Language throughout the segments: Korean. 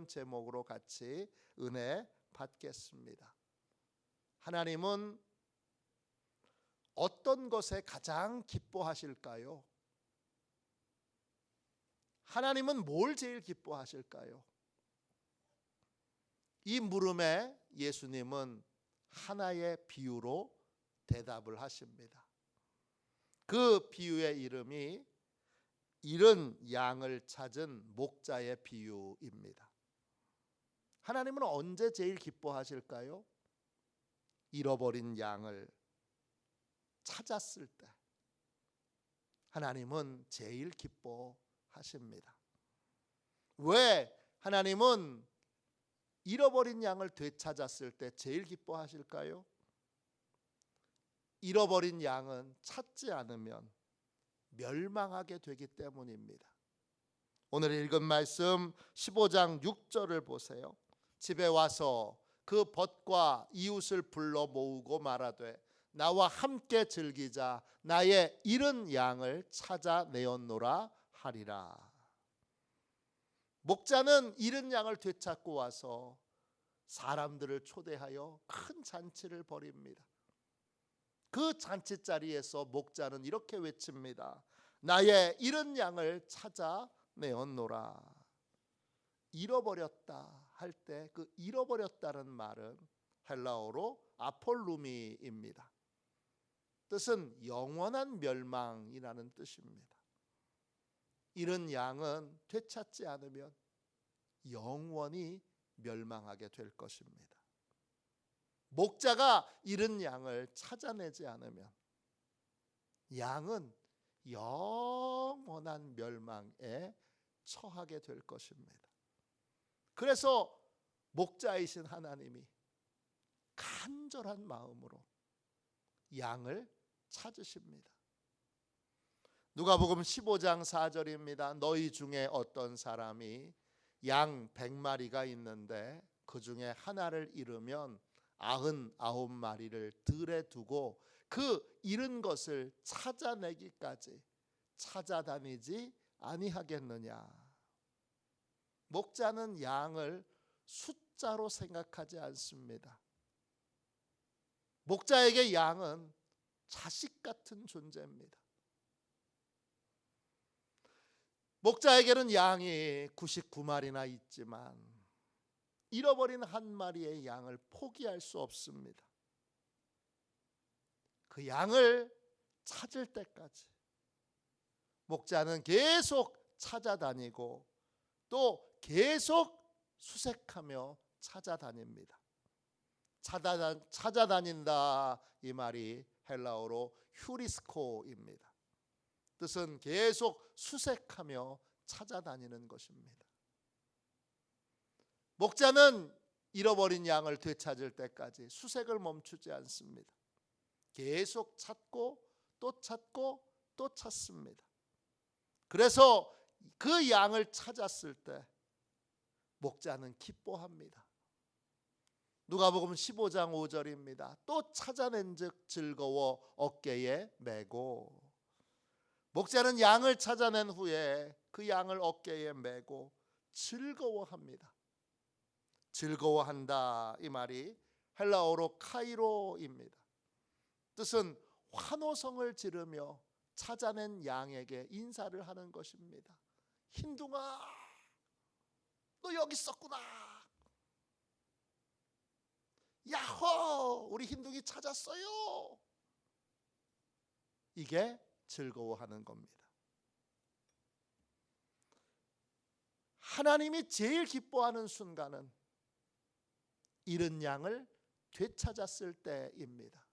제목으로 같이 은혜 받겠습니다. 하나님은 어떤 것에 가장 기뻐하실까요? 하나님은 뭘 제일 기뻐하실까요? 이 물음에 예수님은 하나의 비유로 대답을 하십니다. 그 비유의 이름이 잃은 양을 찾은 목자의 비유입니다. 하나님은 언제 제일 기뻐하실까요? 잃어버린 양을 찾았을 때 하나님은 제일 기뻐하십니다. 왜 하나님은 잃어버린 양을 되찾았을 때 제일 기뻐하실까요? 잃어버린 양은 찾지 않으면 멸망하게 되기 때문입니다. 오늘 읽은 말씀 15장 6절을 보세요. 집에 와서 그 벗과 이웃을 불러 모으고 말하되 나와 함께 즐기자. 나의 잃은 양을 찾아내었노라 하리라. 목자는 잃은 양을 되찾고 와서 사람들을 초대하여 큰 잔치를 벌입니다. 그 잔치 자리에서 목자는 이렇게 외칩니다. 나의 잃은 양을 찾아내었노라. 잃어버렸다 할 때 그 잃어버렸다는 말은 헬라어로 아폴루미입니다. 뜻은 영원한 멸망이라는 뜻입니다. 잃은 양은 되찾지 않으면 영원히 멸망하게 될 것입니다. 목자가 잃은 양을 찾아내지 않으면 양은 영원한 멸망에 처하게 될 것입니다. 그래서 목자이신 하나님이 간절한 마음으로 양을 찾으십니다. 누가복음 15장 4절입니다. 너희 중에 어떤 사람이 양 100마리가 있는데 그 중에 하나를 잃으면 99마리를 들에 두고 그 잃은 것을 찾아내기까지 찾아다니지 아니하겠느냐. 목자는 양을 숫자로 생각하지 않습니다. 목자에게 양은 자식 같은 존재입니다. 목자에게는 양이 99마리나 있지만 잃어버린 한 마리의 양을 포기할 수 없습니다. 그 양을 찾을 때까지 목자는 계속 찾아다니고 또 계속 수색하며 찾아다닙니다. 찾아다닌다 이 말이 헬라어로 휴리스코입니다. 뜻은 계속 수색하며 찾아다니는 것입니다. 목자는 잃어버린 양을 되찾을 때까지 수색을 멈추지 않습니다. 계속 찾고 또 찾고 또 찾습니다. 그래서 그 양을 찾았을 때 목자는 기뻐합니다. 누가복음 15장 5절입니다. 또 찾아낸즉 즐거워 어깨에 메고. 목자는 양을 찾아낸 후에 그 양을 어깨에 메고 즐거워합니다. 즐거워한다 이 말이 헬라어로 카이로입니다. 뜻은 환호성을 지르며 찾아낸 양에게 인사를 하는 것입니다. 흰둥아, 너 여기 있었구나. 야호, 우리 흰둥이 찾았어요. 이게 즐거워하는 겁니다. 하나님이 제일 기뻐하는 순간은 잃은 양을 되찾았을 때입니다.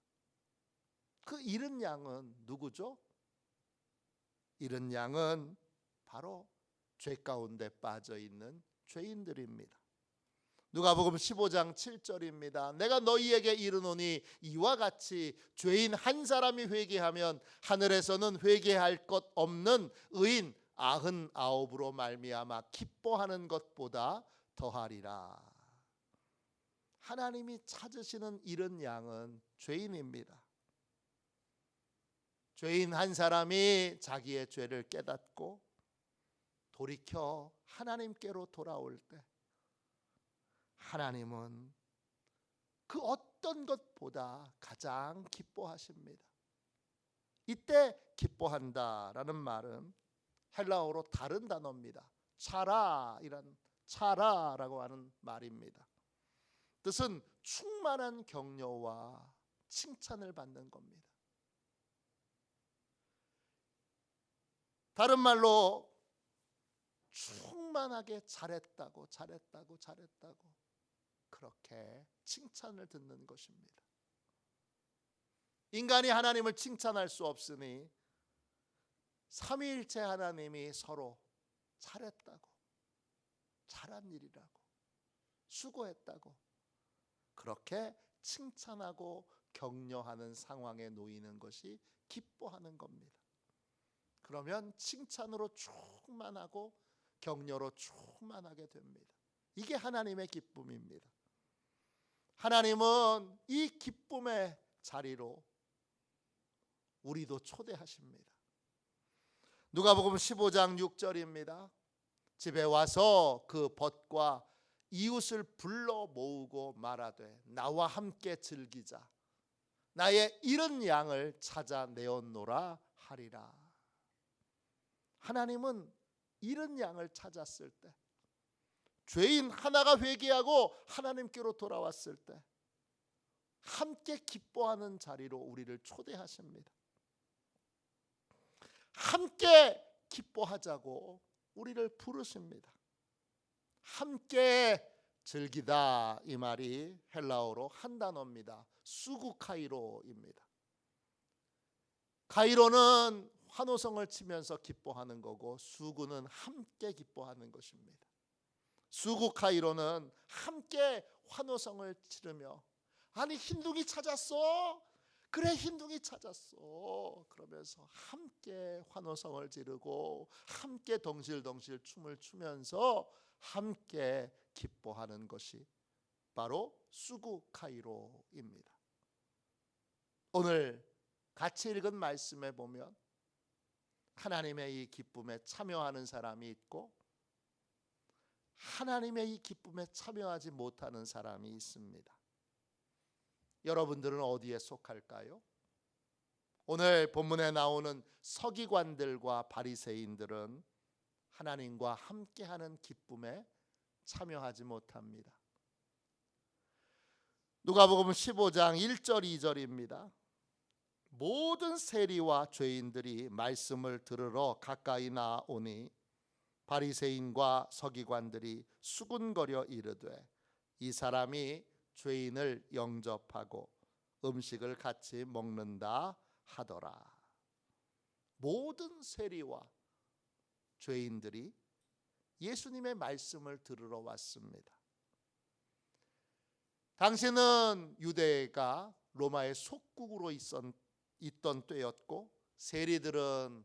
그 잃은 양은 누구죠? 잃은 양은 바로 죄 가운데 빠져 있는 죄인들입니다. 누가복음 15장 7절입니다. 내가 너희에게 이르노니 이와 같이 죄인 한 사람이 회개하면 하늘에서는 회개할 것 없는 의인 99으로 말미암아 기뻐하는 것보다 더하리라. 하나님이 찾으시는 잃은 양은 죄인입니다. 죄인 한 사람이 자기의 죄를 깨닫고 돌이켜 하나님께로 돌아올 때 하나님은 그 어떤 것보다 가장 기뻐하십니다. 이때 기뻐한다라는 말은 헬라어로 다른 단어입니다. 차라라고 하는 말입니다. 뜻은 충만한 격려와 칭찬을 받는 겁니다. 다른 말로 충만하게 잘했다고 그렇게 칭찬을 듣는 것입니다. 인간이 하나님을 칭찬할 수 없으니 삼위일체 하나님이 서로 잘했다고, 잘한 일이라고, 수고했다고 그렇게 칭찬하고 격려하는 상황에 놓이는 것이 기뻐하는 겁니다. 그러면 칭찬으로 충만하고 격려로 충만하게 됩니다. 이게 하나님의 기쁨입니다. 하나님은 이 기쁨의 자리로 우리도 초대하십니다. 누가복음 15장 6절입니다. 집에 와서 그 벗과 이웃을 불러 모으고 말하되 나와 함께 즐기자. 나의 잃은 양을 찾아 내었노라 하리라. 하나님은 잃은 양을 찾았을 때, 죄인 하나가 회개하고 하나님께로 돌아왔을 때 함께 기뻐하는 자리로 우리를 초대하십니다. 함께 기뻐하자고 우리를 부르십니다. 함께 즐기다, 이 말이 헬라어로 한 단어입니다. 수구카이로입니다. 카이로는 환호성을 치면서 기뻐하는 거고, 수구는 함께 기뻐하는 것입니다. 수구카이로는 함께 환호성을 치르며, 아니 흰둥이 찾았어? 그래 흰둥이 찾았어. 그러면서 함께 환호성을 지르고 함께 덩실덩실 춤을 추면서 함께 기뻐하는 것이 바로 수구카이로입니다. 오늘 같이 읽은 말씀에 보면 하나님의 이 기쁨에 참여하는 사람이 있고 하나님의 이 기쁨에 참여하지 못하는 사람이 있습니다. 여러분들은 어디에 속할까요? 오늘 본문에 나오는 서기관들과 바리새인들은 하나님과 함께하는 기쁨에 참여하지 못합니다. 누가복음 15장 1절 2절입니다. 모든 세리와 죄인들이 말씀을 들으러 가까이 나오니 바리새인과 서기관들이 수군거려 이르되 이 사람이 죄인을 영접하고 음식을 같이 먹는다 하더라. 모든 세리와 죄인들이 예수님의 말씀을 들으러 왔습니다. 당시는 유대가 로마의 속국으로 있던 때였고, 세리들은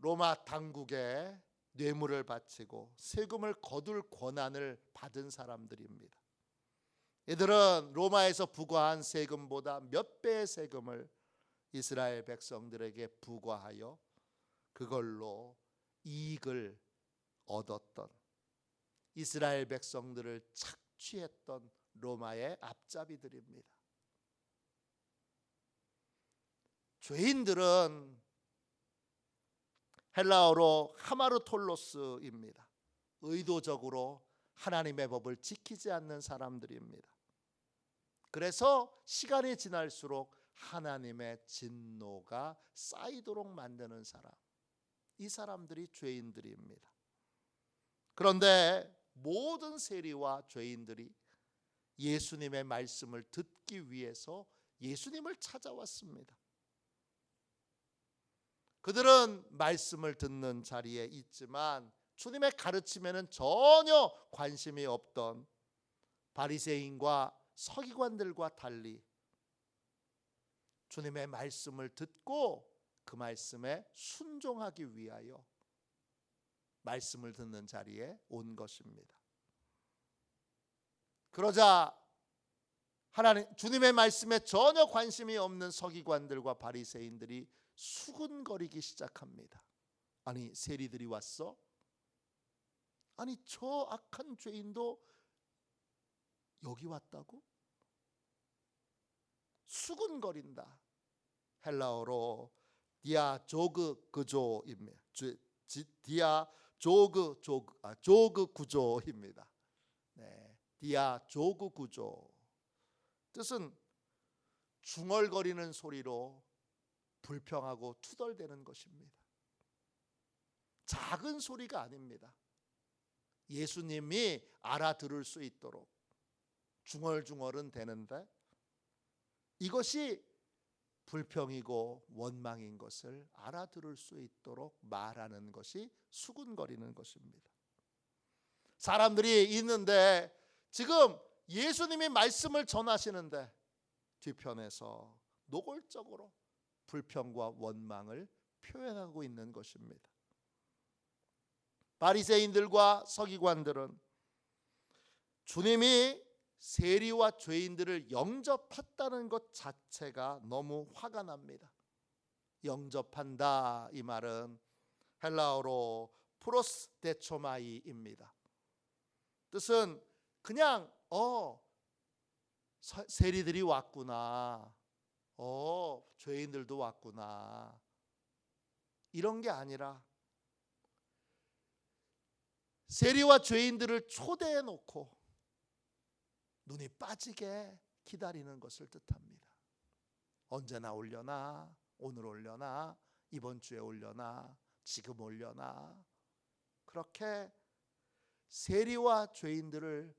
로마 당국에 뇌물을 바치고 세금을 거둘 권한을 받은 사람들입니다. 이들은 로마에서 부과한 세금보다 몇 배의 세금을 이스라엘 백성들에게 부과하여 그걸로 이익을 얻었던, 이스라엘 백성들을 착취했던 로마의 앞잡이들입니다. 죄인들은 헬라어로 하마르톨로스입니다. 의도적으로 하나님의 법을 지키지 않는 사람들입니다. 그래서 시간이 지날수록 하나님의 진노가 쌓이도록 만드는 사람, 이 사람들이 죄인들입니다. 그런데 모든 세리와 죄인들이 예수님의 말씀을 듣기 위해서 예수님을 찾아왔습니다. 그들은 말씀을 듣는 자리에 있지만 주님의 가르침에는 전혀 관심이 없던 바리새인과 서기관들과 달리 주님의 말씀을 듣고 그 말씀에 순종하기 위하여 말씀을 듣는 자리에 온 것입니다. 그러자 주님의 말씀에 전혀 관심이 없는 서기관들과 바리새인들이 수군거리기 시작합니다. 아니 세리들이 왔어? 아니 저 악한 죄인도 여기 왔다고? 수군거린다. 헬라어로 디아조그 구조입니다. 조그 구조입니다. 네, 디아조그 구조. 뜻은 중얼거리는 소리로 불평하고 투덜대는 것입니다. 작은 소리가 아닙니다. 예수님이 알아들을 수 있도록 중얼중얼은 되는데 이것이 불평이고 원망인 것을 알아들을 수 있도록 말하는 것이 수군거리는 것입니다. 사람들이 있는데 지금 예수님이 말씀을 전하시는데 뒤편에서 노골적으로 불평과 원망을 표현하고 있는 것입니다. 바리새인들과 서기관들은 주님이 세리와 죄인들을 영접했다는 것 자체가 너무 화가 납니다. 영접한다 이 말은 헬라어로 프로스테초마이입니다. 뜻은 그냥 세리들이 왔구나, 죄인들도 왔구나, 이런 게 아니라 세리와 죄인들을 초대해 놓고 눈이 빠지게 기다리는 것을 뜻합니다. 언제나 올려나, 오늘 올려나, 이번 주에 올려나, 지금 올려나, 그렇게 세리와 죄인들을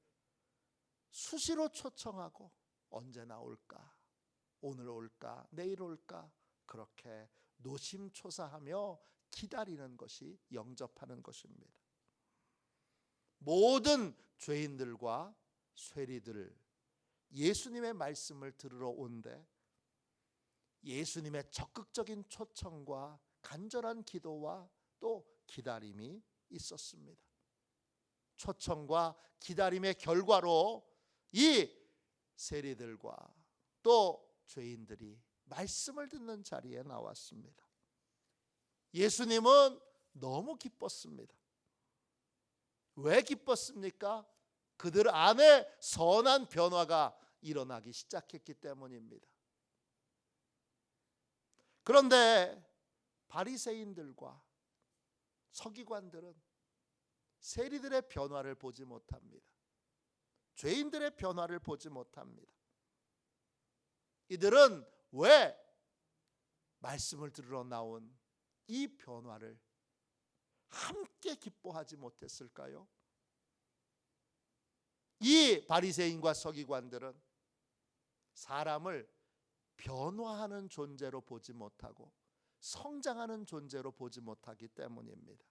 수시로 초청하고 언제나 올까, 오늘 올까, 내일 올까, 그렇게 노심초사하며 기다리는 것이 영접하는 것입니다. 모든 죄인들과 쇠리들 예수님의 말씀을 들으러 온데 예수님의 적극적인 초청과 간절한 기도와 또 기다림이 있었습니다. 초청과 기다림의 결과로 이 세리들과 또 죄인들이 말씀을 듣는 자리에 나왔습니다. 예수님은 너무 기뻤습니다. 왜 기뻤습니까? 그들 안에 선한 변화가 일어나기 시작했기 때문입니다. 그런데 바리새인들과 서기관들은 세리들의 변화를 보지 못합니다. 죄인들의 변화를 보지 못합니다. 이들은 왜 말씀을 들으러 나온 이 변화를 함께 기뻐하지 못했을까요? 이 바리새인과 서기관들은 사람을 변화하는 존재로 보지 못하고 성장하는 존재로 보지 못하기 때문입니다.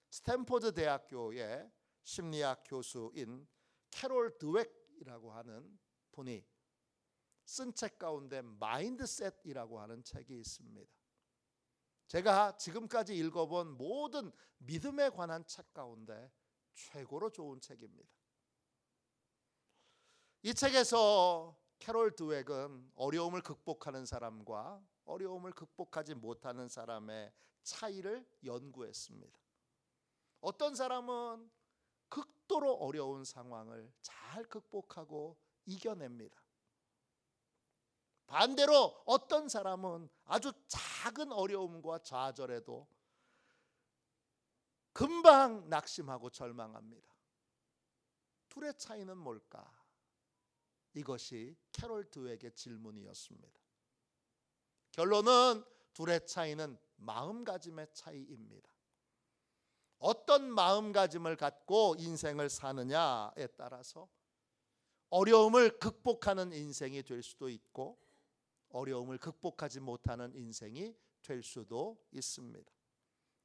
스탠포드 대학교의 심리학 교수인 캐롤 드웩이라고 하는 분이 쓴 책 가운데 마인드셋이라고 하는 책이 있습니다. 제가 지금까지 읽어본 모든 믿음에 관한 책 가운데 최고로 좋은 책입니다. 이 책에서 캐롤 드웩은 어려움을 극복하는 사람과 어려움을 극복하지 못하는 사람의 차이를 연구했습니다. 어떤 사람은 극도로 어려운 상황을 잘 극복하고 이겨냅니다. 반대로 어떤 사람은 아주 작은 어려움과 좌절에도 금방 낙심하고 절망합니다. 둘의 차이는 뭘까? 이것이 캐롤 드웩의 질문이었습니다. 결론은 둘의 차이는 마음가짐의 차이입니다. 어떤 마음가짐을 갖고 인생을 사느냐에 따라서 어려움을 극복하는 인생이 될 수도 있고 어려움을 극복하지 못하는 인생이 될 수도 있습니다.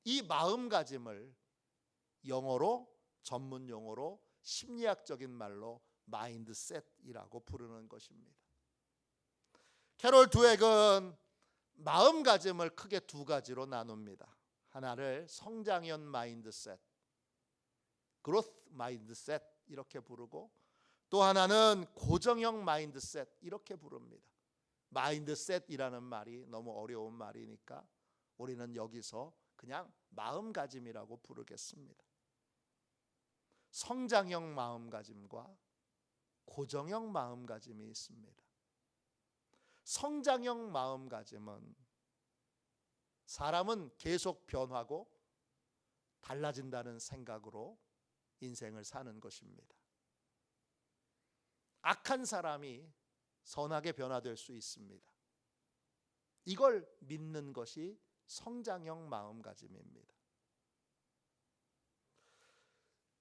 이 마음가짐을 영어로 전문 용어로 심리학적인 말로 마인드셋이라고 부르는 것입니다. 캐롤 드웩은 마음가짐을 크게 두 가지로 나눕니다. 하나를 성장형 마인드셋, 그로스 마인드셋 이렇게 부르고 또 하나는 고정형 마인드셋 이렇게 부릅니다. 마인드셋이라는 말이 너무 어려운 말이니까 우리는 여기서 그냥 마음가짐이라고 부르겠습니다. 성장형 마음가짐과 고정형 마음가짐이 있습니다. 성장형 마음가짐은 사람은 계속 변하고 달라진다는 생각으로 인생을 사는 것입니다. 악한 사람이 선하게 변화될 수 있습니다. 이걸 믿는 것이 성장형 마음가짐입니다.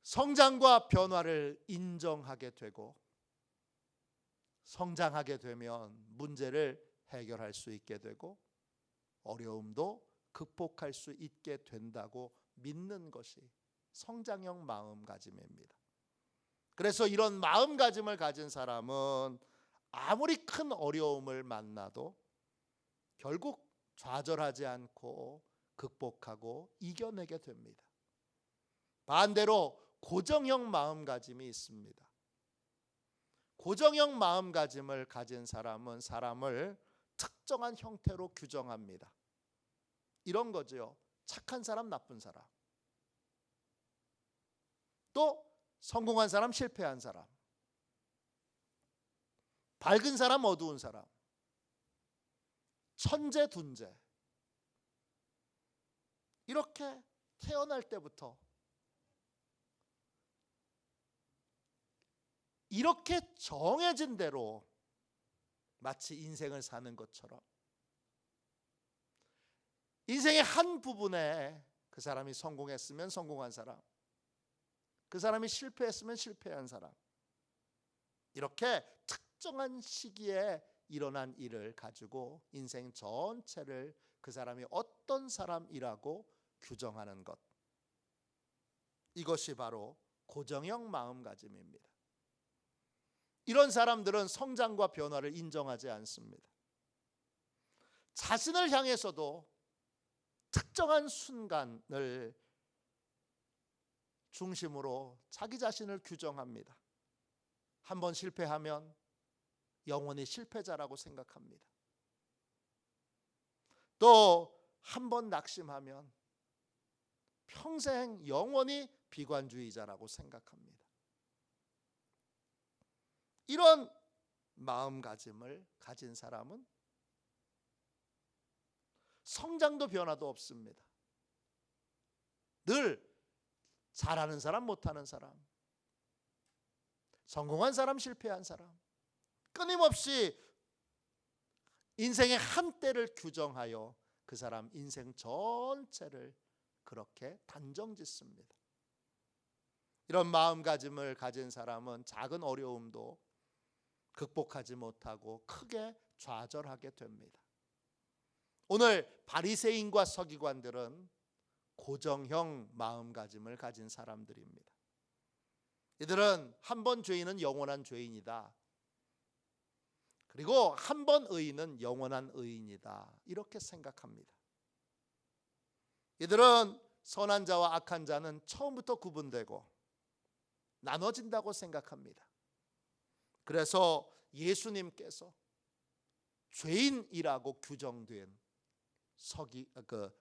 성장과 변화를 인정하게 되고 성장하게 되면 문제를 해결할 수 있게 되고 어려움도 극복할 수 있게 된다고 믿는 것이 성장형 마음가짐입니다. 그래서 이런 마음가짐을 가진 사람은 아무리 큰 어려움을 만나도 결국 좌절하지 않고 극복하고 이겨내게 됩니다. 반대로 고정형 마음가짐이 있습니다. 고정형 마음가짐을 가진 사람은 사람을 특정한 형태로 규정합니다. 이런 거죠. 착한 사람, 나쁜 사람. 또 성공한 사람, 실패한 사람. 밝은 사람, 어두운 사람. 천재, 둔재. 이렇게 태어날 때부터 이렇게 정해진 대로 마치 인생을 사는 것처럼 인생의 한 부분에 그 사람이 성공했으면 성공한 사람, 그 사람이 실패했으면 실패한 사람, 이렇게 특정한 시기에 일어난 일을 가지고 인생 전체를 그 사람이 어떤 사람이라고 규정하는 것, 이것이 바로 고정형 마음가짐입니다. 이런 사람들은 성장과 변화를 인정하지 않습니다. 자신을 향해서도 특정한 순간을 중심으로 자기 자신을 규정합니다. 한번 실패하면 영원히 실패자라고 생각합니다. 또 한번 낙심하면 평생 영원히 비관주의자라고 생각합니다. 이런 마음가짐을 가진 사람은 성장도 변화도 없습니다. 늘 잘하는 사람, 못하는 사람, 성공한 사람, 실패한 사람, 끊임없이 인생의 한때를 규정하여 그 사람 인생 전체를 그렇게 단정짓습니다. 이런 마음가짐을 가진 사람은 작은 어려움도 극복하지 못하고 크게 좌절하게 됩니다. 오늘 바리새인과 서기관들은 고정형 마음가짐을 가진 사람들입니다. 이들은 한 번 죄인은 영원한 죄인이다. 그리고 한 번 의인은 영원한 의인이다. 이렇게 생각합니다. 이들은 선한 자와 악한 자는 처음부터 구분되고 나눠진다고 생각합니다. 그래서 예수님께서 죄인이라고 규정된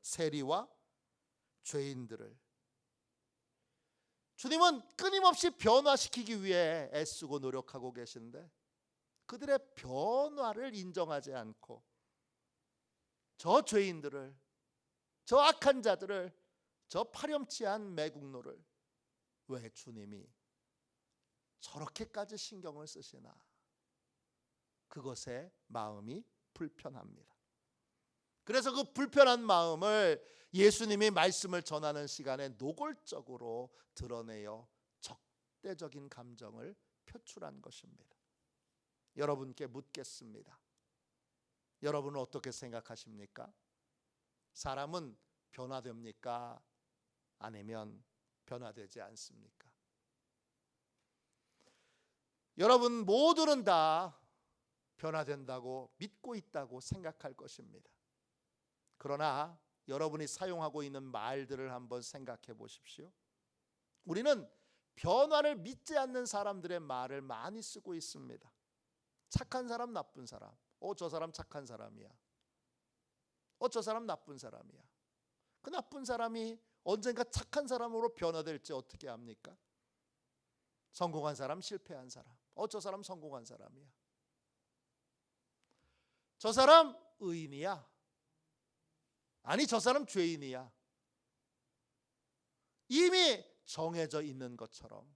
세리와 죄인들을 주님은 끊임없이 변화시키기 위해 애쓰고 노력하고 계신데 그들의 변화를 인정하지 않고 저 죄인들을, 저 악한 자들을, 저 파렴치한 매국노를 왜 주님이 저렇게까지 신경을 쓰시나? 그것에 마음이 불편합니다. 그래서 그 불편한 마음을 예수님이 말씀을 전하는 시간에 노골적으로 드러내어 적대적인 감정을 표출한 것입니다. 여러분께 묻겠습니다. 여러분은 어떻게 생각하십니까? 사람은 변화됩니까? 아니면 변화되지 않습니까? 여러분 모두는 다 변화된다고 믿고 있다고 생각할 것입니다. 그러나 여러분이 사용하고 있는 말들을 한번 생각해 보십시오. 우리는 변화를 믿지 않는 사람들의 말을 많이 쓰고 있습니다. 착한 사람, 나쁜 사람. 저 사람 착한 사람이야. 저 사람 나쁜 사람이야. 그 나쁜 사람이 언젠가 착한 사람으로 변화될지 어떻게 합니까? 성공한 사람, 실패한 사람. 저 사람 성공한 사람이야. 저 사람 의인이야. 아니, 저 사람 죄인이야. 이미 정해져 있는 것처럼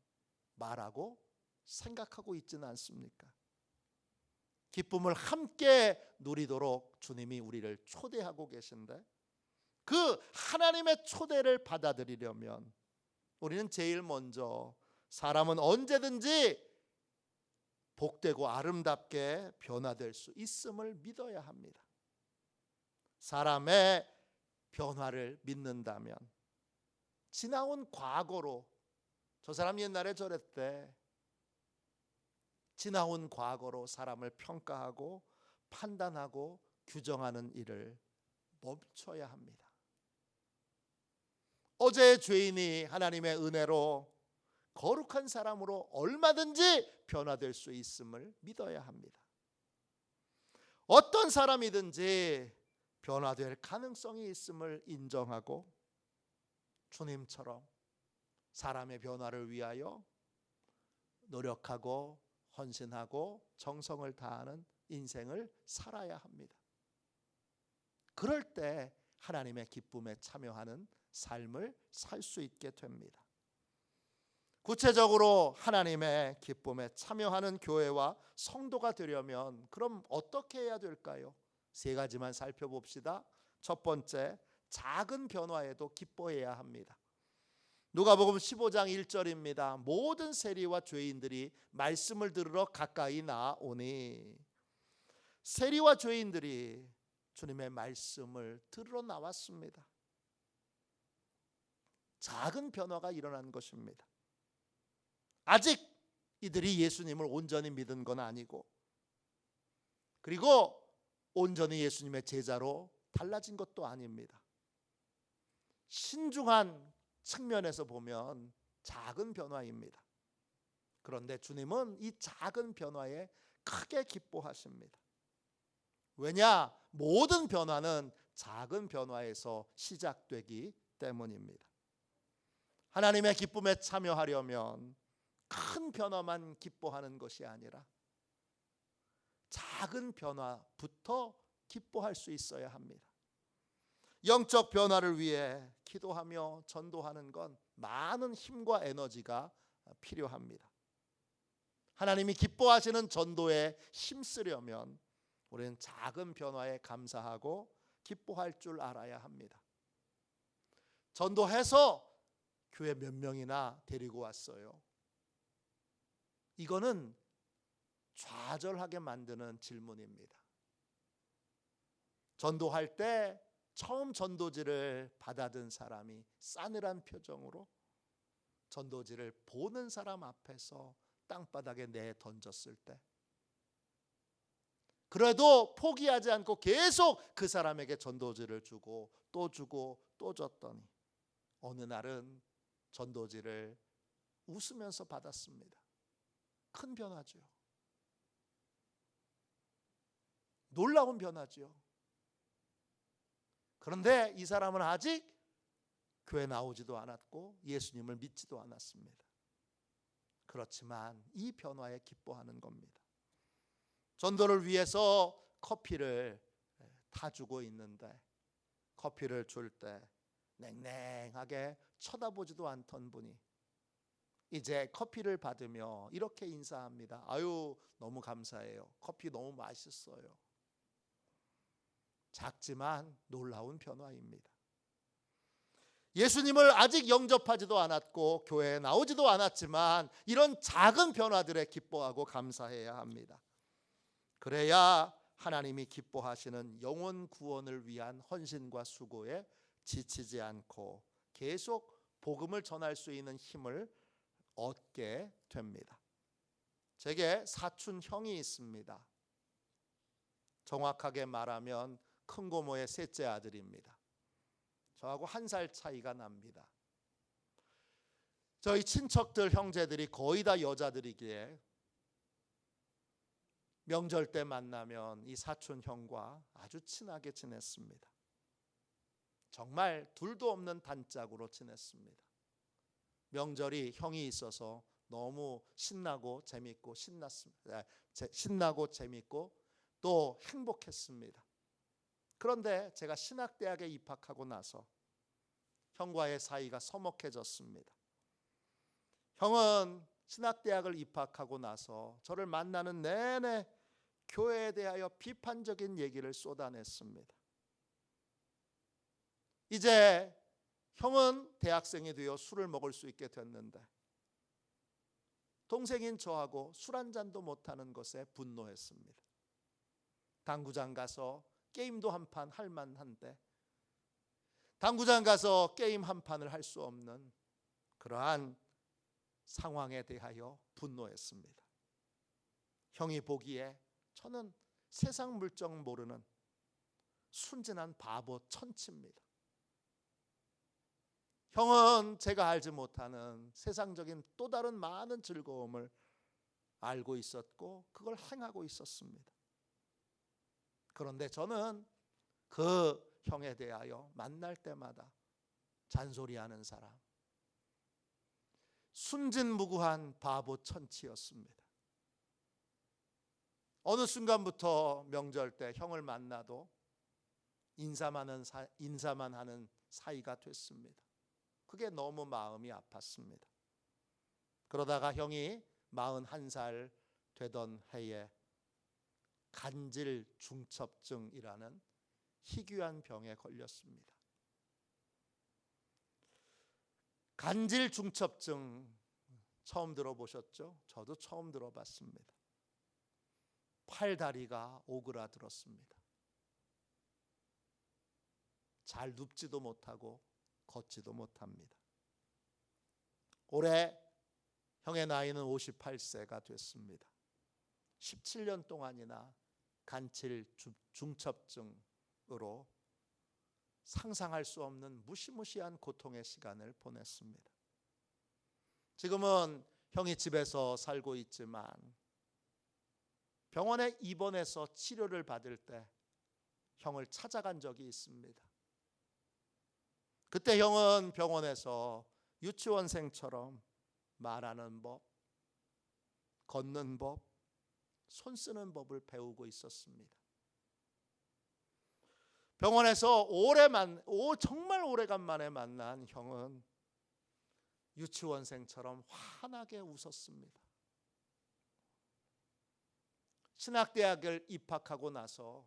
말하고 생각하고 있지는 않습니까? 기쁨을 함께 누리도록 주님이 우리를 초대하고 계신데, 그 하나님의 초대를 받아들이려면 우리는 제일 먼저 사람은 언제든지 복되고 아름답게 변화될 수 있음을 믿어야 합니다. 사람의 변화를 믿는다면 지나온 과거로 저 사람 옛날에 저랬대, 지나온 과거로 사람을 평가하고 판단하고 규정하는 일을 멈춰야 합니다. 어제의 죄인이 하나님의 은혜로 거룩한 사람으로 얼마든지 변화될 수 있음을 믿어야 합니다. 어떤 사람이든지 변화될 가능성이 있음을 인정하고 주님처럼 사람의 변화를 위하여 노력하고 헌신하고 정성을 다하는 인생을 살아야 합니다. 그럴 때 하나님의 기쁨에 참여하는 삶을 살 수 있게 됩니다. 구체적으로 하나님의 기쁨에 참여하는 교회와 성도가 되려면 그럼 어떻게 해야 될까요? 세 가지만 살펴봅시다. 첫 번째, 작은 변화에도 기뻐해야 합니다. 누가복음 15장 1절입니다. 모든 세리와 죄인들이 말씀을 들으러 가까이 나오니, 세리와 죄인들이 주님의 말씀을 들으러 나왔습니다. 작은 변화가 일어난 것입니다. 아직 이들이 예수님을 온전히 믿은 건 아니고, 그리고 온전히 예수님의 제자로 달라진 것도 아닙니다. 신중한 측면에서 보면 작은 변화입니다. 그런데 주님은 이 작은 변화에 크게 기뻐하십니다. 왜냐? 모든 변화는 작은 변화에서 시작되기 때문입니다. 하나님의 기쁨에 참여하려면 큰 변화만 기뻐하는 것이 아니라 작은 변화부터 기뻐할 수 있어야 합니다. 영적 변화를 위해 기도하며 전도하는 건 많은 힘과 에너지가 필요합니다. 하나님이 기뻐하시는 전도에 힘쓰려면 우리는 작은 변화에 감사하고 기뻐할 줄 알아야 합니다. 전도해서 교회 몇 명이나 데리고 왔어요. 이거는 좌절하게 만드는 질문입니다. 전도할 때 처음 전도지를 받아든 사람이 싸늘한 표정으로 전도지를 보는 사람 앞에서 땅바닥에 내던졌을 때, 그래도 포기하지 않고 계속 그 사람에게 전도지를 주고 또 줬더니 어느 날은 전도지를 웃으면서 받았습니다. 큰 변화죠. 놀라운 변화죠. 그런데 이 사람은 아직 교회 나오지도 않았고 예수님을 믿지도 않았습니다. 그렇지만 이 변화에 기뻐하는 겁니다. 전도를 위해서 커피를 타주고 있는데 커피를 줄 때 냉랭하게 쳐다보지도 않던 분이 이제 커피를 받으며 이렇게 인사합니다. 아유, 너무 감사해요. 커피 너무 맛있어요. 작지만 놀라운 변화입니다. 예수님을 아직 영접하지도 않았고 교회에 나오지도 않았지만 이런 작은 변화들에 기뻐하고 감사해야 합니다. 그래야 하나님이 기뻐하시는 영혼 구원을 위한 헌신과 수고에 지치지 않고 계속 복음을 전할 수 있는 힘을 얻게 됩니다. 제게 사촌 형이 있습니다. 정확하게 말하면 큰 고모의 셋째 아들입니다. 저하고 1살 차이가 납니다. 저희 친척들 형제들이 거의 다 여자들이기에 명절 때 만나면 이 사촌 형과 아주 친하게 지냈습니다. 정말 둘도 없는 단짝으로 지냈습니다. 명절이 형이 있어서 너무 신나고 재밌고 신나고 재밌고 또 행복했습니다. 그런데 제가 신학대학에 입학하고 나서 형과의 사이가 서먹해졌습니다. 형은 신학대학을 입학하고 나서 저를 만나는 내내 교회에 대하여 비판적인 얘기를 쏟아냈습니다. 이제 형은 대학생이 되어 술을 먹을 수 있게 됐는데 동생인 저하고 술 한 잔도 못하는 것에 분노했습니다. 당구장 가서 게임도 한 판 할 만한데 당구장 가서 게임 한 판을 할 수 없는 그러한 상황에 대하여 분노했습니다. 형이 보기에 저는 세상 물정 모르는 순진한 바보 천치입니다. 형은 제가 알지 못하는 세상적인 또 다른 많은 즐거움을 알고 있었고 그걸 행하고 있었습니다. 그런데 저는 그 형에 대하여 만날 때마다 잔소리하는 사람, 순진무구한 바보 천치였습니다. 어느 순간부터 명절 때 형을 만나도 인사만 하는 사이가 됐습니다. 그게 너무 마음이 아팠습니다. 그러다가 형이 41살 되던 해에 간질 중첩증이라는 희귀한 병에 걸렸습니다. 간질 중첩증 처음 들어보셨죠? 저도 처음 들어봤습니다. 팔다리가 오그라들었습니다. 잘 눕지도 못하고 걷지도 못합니다. 올해 형의 나이는 58세가 됐습니다. 17년 동안이나 간질 중첩증으로 상상할 수 없는 무시무시한 고통의 시간을 보냈습니다. 지금은 형이 집에서 살고 있지만 병원에 입원해서 치료를 받을 때 형을 찾아간 적이 있습니다. 그때 형은 병원에서 유치원생처럼 말하는 법, 걷는 법, 손 쓰는 법을 배우고 있었습니다. 병원에서 정말 오래간만에 만난 형은 유치원생처럼 환하게 웃었습니다. 신학대학을 입학하고 나서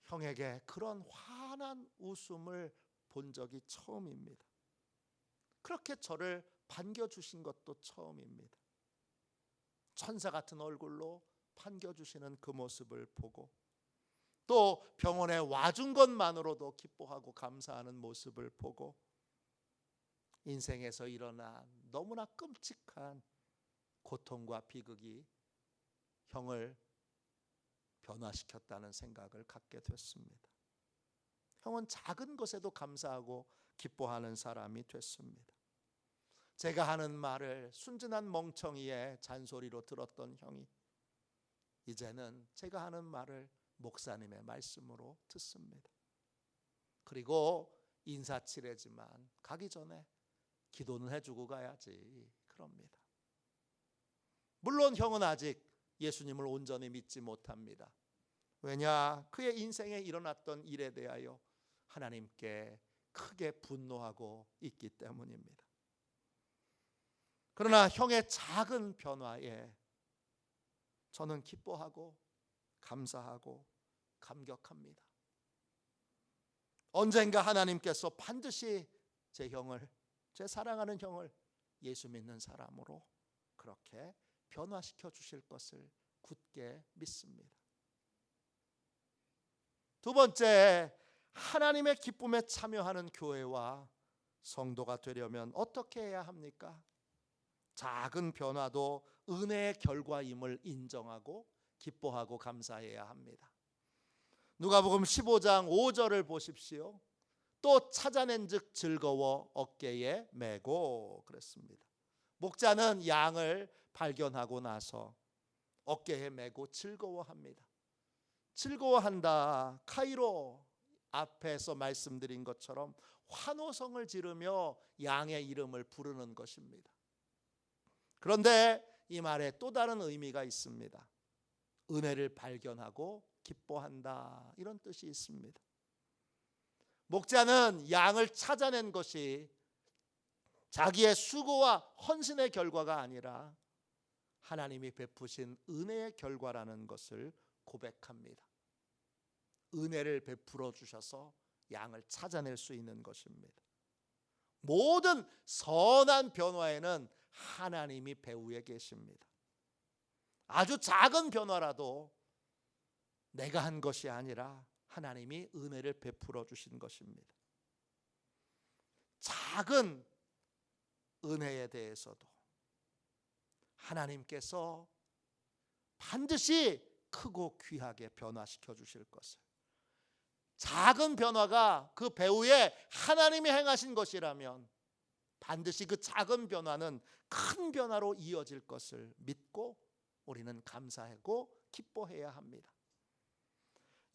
형에게 그런 환한 웃음을 본 적이 처음입니다. 그렇게 저를 반겨주신 것도 처음입니다. 천사 같은 얼굴로 반겨주시는 그 모습을 보고 또 병원에 와준 것만으로도 기뻐하고 감사하는 모습을 보고 인생에서 일어난 너무나 끔찍한 고통과 비극이 형을 변화시켰다는 생각을 갖게 됐습니다. 형은 작은 것에도 감사하고 기뻐하는 사람이 됐습니다. 제가 하는 말을 순진한 멍청이의 잔소리로 들었던 형이 이제는 제가 하는 말을 목사님의 말씀으로 듣습니다. 그리고 인사치레지만 가기 전에 기도는 해주고 가야지 그럽니다. 물론 형은 아직 예수님을 온전히 믿지 못합니다. 왜냐? 그의 인생에 일어났던 일에 대하여 하나님께 크게 분노하고 있기 때문입니다. 그러나 형의 작은 변화에 저는 기뻐하고 감사하고 감격합니다. 언젠가 하나님께서 반드시 제 사랑하는 형을 예수 믿는 사람으로 그렇게 변화시켜 주실 것을 굳게 믿습니다. 두 번째, 하나님의 기쁨에 참여하는 교회와 성도가 되려면 어떻게 해야 합니까? 작은 변화도 은혜의 결과임을 인정하고 기뻐하고 감사해야 합니다. 누가복음 15장 5절을 보십시오. 또 찾아낸즉 즐거워 어깨에 메고 그랬습니다. 목자는 양을 발견하고 나서 어깨에 메고 즐거워합니다. 즐거워한다. 카이로 앞에서 말씀드린 것처럼 환호성을 지르며 양의 이름을 부르는 것입니다. 그런데 이 말에 또 다른 의미가 있습니다. 은혜를 발견하고 기뻐한다, 이런 뜻이 있습니다. 목자는 양을 찾아낸 것이 자기의 수고와 헌신의 결과가 아니라 하나님이 베푸신 은혜의 결과라는 것을 고백합니다. 은혜를 베풀어 주셔서 양을 찾아낼 수 있는 것입니다. 모든 선한 변화에는 하나님이 배후에 계십니다. 아주 작은 변화라도 내가 한 것이 아니라 하나님이 은혜를 베풀어 주신 것입니다. 작은 은혜에 대해서도 하나님께서 반드시 크고 귀하게 변화시켜 주실 것을, 작은 변화가 그 배후에 하나님이 행하신 것이라면 반드시 그 작은 변화는 큰 변화로 이어질 것을 믿고 우리는 감사하고 기뻐해야 합니다.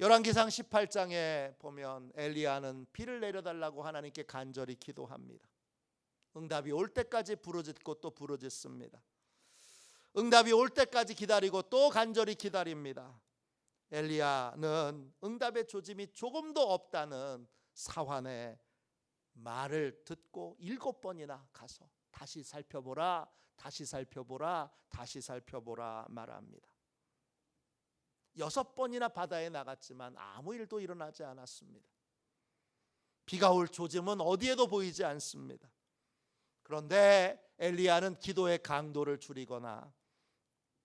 열왕기상 18장에 보면 엘리야는 비를 내려달라고 하나님께 간절히 기도합니다. 응답이 올 때까지 부르짖고 또 부르짖습니다. 응답이 올 때까지 기다리고 또 간절히 기다립니다. 엘리야는 응답의 조짐이 조금도 없다는 사환의 말을 듣고 7번이나 가서 다시 살펴보라, 다시 살펴보라, 다시 살펴보라 말합니다. 6번이나 바다에 나갔지만 아무 일도 일어나지 않았습니다. 비가 올 조짐은 어디에도 보이지 않습니다. 그런데 엘리야는 기도의 강도를 줄이거나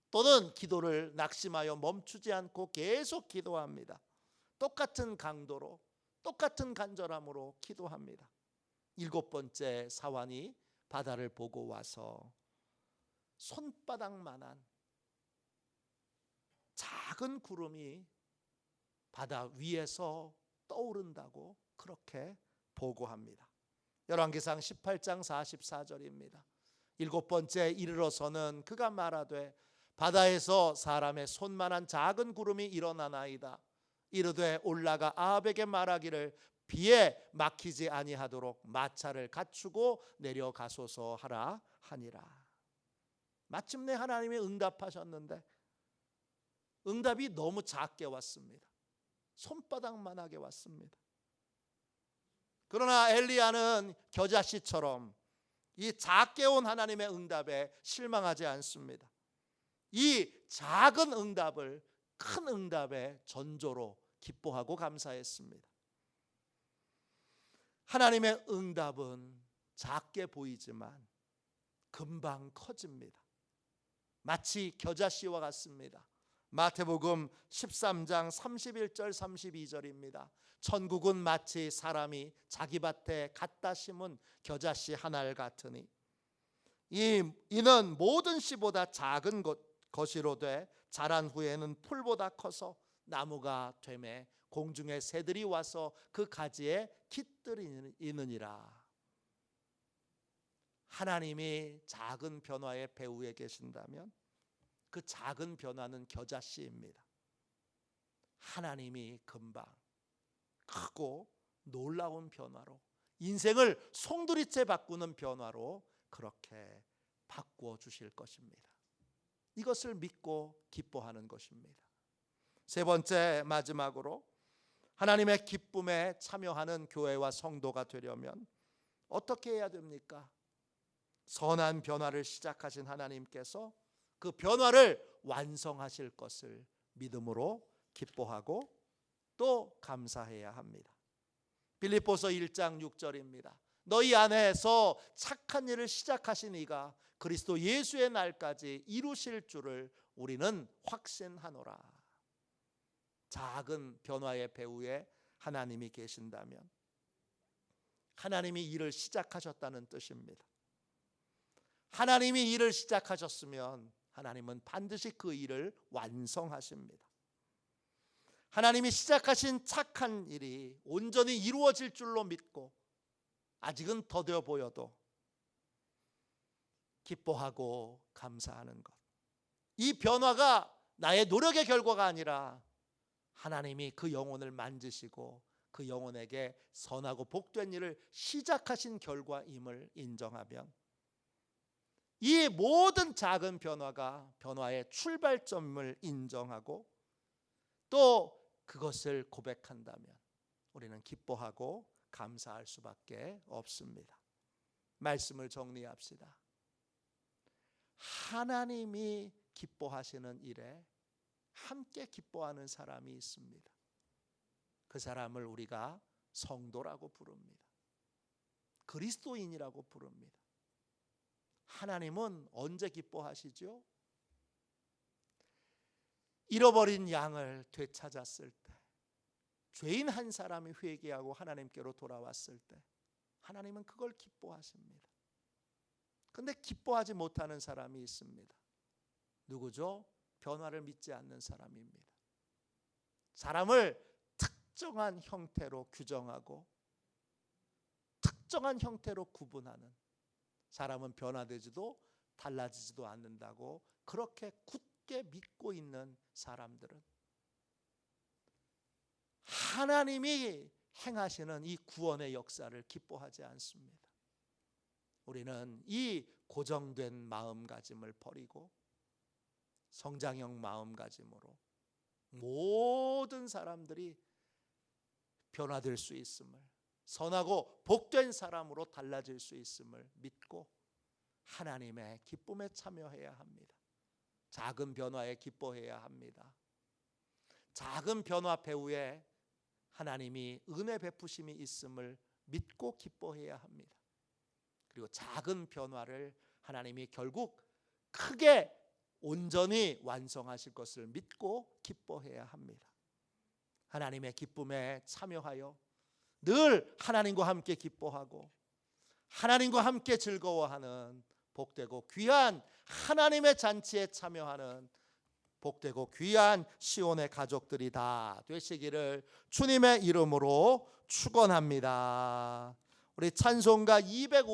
또는 기도를 낙심하여 멈추지 않고 계속 기도합니다. 똑같은 강도로, 똑같은 간절함으로 기도합니다. 7번째 사환이 바다를 보고 와서 손바닥만한 작은 구름이 바다 위에서 떠오른다고 그렇게 보고합니다. 열왕기상 18장 44절입니다. 7번째 이르러서는 그가 말하되 바다에서 사람의 손만한 작은 구름이 일어나나이다. 이르되 올라가 아합에게 말하기를 비에 막히지 아니하도록 마차를 갖추고 내려가소서 하라 하니라. 마침내 하나님이 응답하셨는데 응답이 너무 작게 왔습니다. 손바닥만하게 왔습니다. 그러나 엘리야는 겨자씨처럼 이 작게 온 하나님의 응답에 실망하지 않습니다. 이 작은 응답을 큰 응답의 전조로 기뻐하고 감사했습니다. 하나님의 응답은 작게 보이지만 금방 커집니다. 마치 겨자씨와 같습니다. 마태복음 13장 31절 32절입니다. 천국은 마치 사람이 자기 밭에 갖다 심은 겨자씨 한 알 같으니 이는 모든 씨보다 작은 것이로되 자란 후에는 풀보다 커서 나무가 되매 공중의 새들이 와서 그 가지에 깃들이느니라. 하나님이 작은 변화의 배후에 계신다면 그 작은 변화는 겨자씨입니다. 하나님이 금방 크고 놀라운 변화로, 인생을 송두리째 바꾸는 변화로 그렇게 바꾸어 주실 것입니다. 이것을 믿고 기뻐하는 것입니다. 세 번째, 마지막으로 하나님의 기쁨에 참여하는 교회와 성도가 되려면 어떻게 해야 됩니까? 선한 변화를 시작하신 하나님께서 그 변화를 완성하실 것을 믿음으로 기뻐하고 또 감사해야 합니다. 빌립보서 1장 6절입니다. 너희 안에서 착한 일을 시작하신 이가 그리스도 예수의 날까지 이루실 줄을 우리는 확신하노라. 작은 변화의 배후에 하나님이 계신다면 하나님이 일을 시작하셨다는 뜻입니다. 하나님이 일을 시작하셨으면 하나님은 반드시 그 일을 완성하십니다. 하나님이 시작하신 착한 일이 온전히 이루어질 줄로 믿고 아직은 더뎌 보여도 기뻐하고 감사하는 것. 이 변화가 나의 노력의 결과가 아니라 하나님이 그 영혼을 만지시고 그 영혼에게 선하고 복된 일을 시작하신 결과임을 인정하면 이 모든 작은 변화의 출발점을 인정하고 또 그것을 고백한다면 우리는 기뻐하고 감사할 수밖에 없습니다. 말씀을 정리합시다. 하나님이 기뻐하시는 일에 함께 기뻐하는 사람이 있습니다. 그 사람을 우리가 성도라고 부릅니다. 그리스도인이라고 부릅니다. 하나님은 언제 기뻐하시죠? 잃어버린 양을 되찾았을 때, 죄인 한 사람이 회개하고 하나님께로 돌아왔을 때 하나님은 그걸 기뻐하십니다. 그런데 기뻐하지 못하는 사람이 있습니다. 누구죠? 변화를 믿지 않는 사람입니다. 사람을 특정한 형태로 규정하고 특정한 형태로 구분하는, 사람은 변화되지도 달라지지도 않는다고 그렇게 굳게 믿고 있는 사람들은 하나님이 행하시는 이 구원의 역사를 기뻐하지 않습니다. 우리는 이 고정된 마음가짐을 버리고 성장형 마음가짐으로 모든 사람들이 변화될 수 있음을, 선하고 복된 사람으로 달라질 수 있음을 믿고 하나님의 기쁨에 참여해야 합니다. 작은 변화에 기뻐해야 합니다. 작은 변화 배후에 하나님이 은혜 베푸심이 있음을 믿고 기뻐해야 합니다. 그리고 작은 변화를 하나님이 결국 크게 온전히 완성하실 것을 믿고 기뻐해야 합니다. 하나님의 기쁨에 참여하여 늘 하나님과 함께 기뻐하고 하나님과 함께 즐거워하는 복되고 귀한 하나님의 잔치에 참여하는 복되고 귀한 시온의 가족들이 다 되시기를 주님의 이름으로 축원합니다. 우리 찬송가 205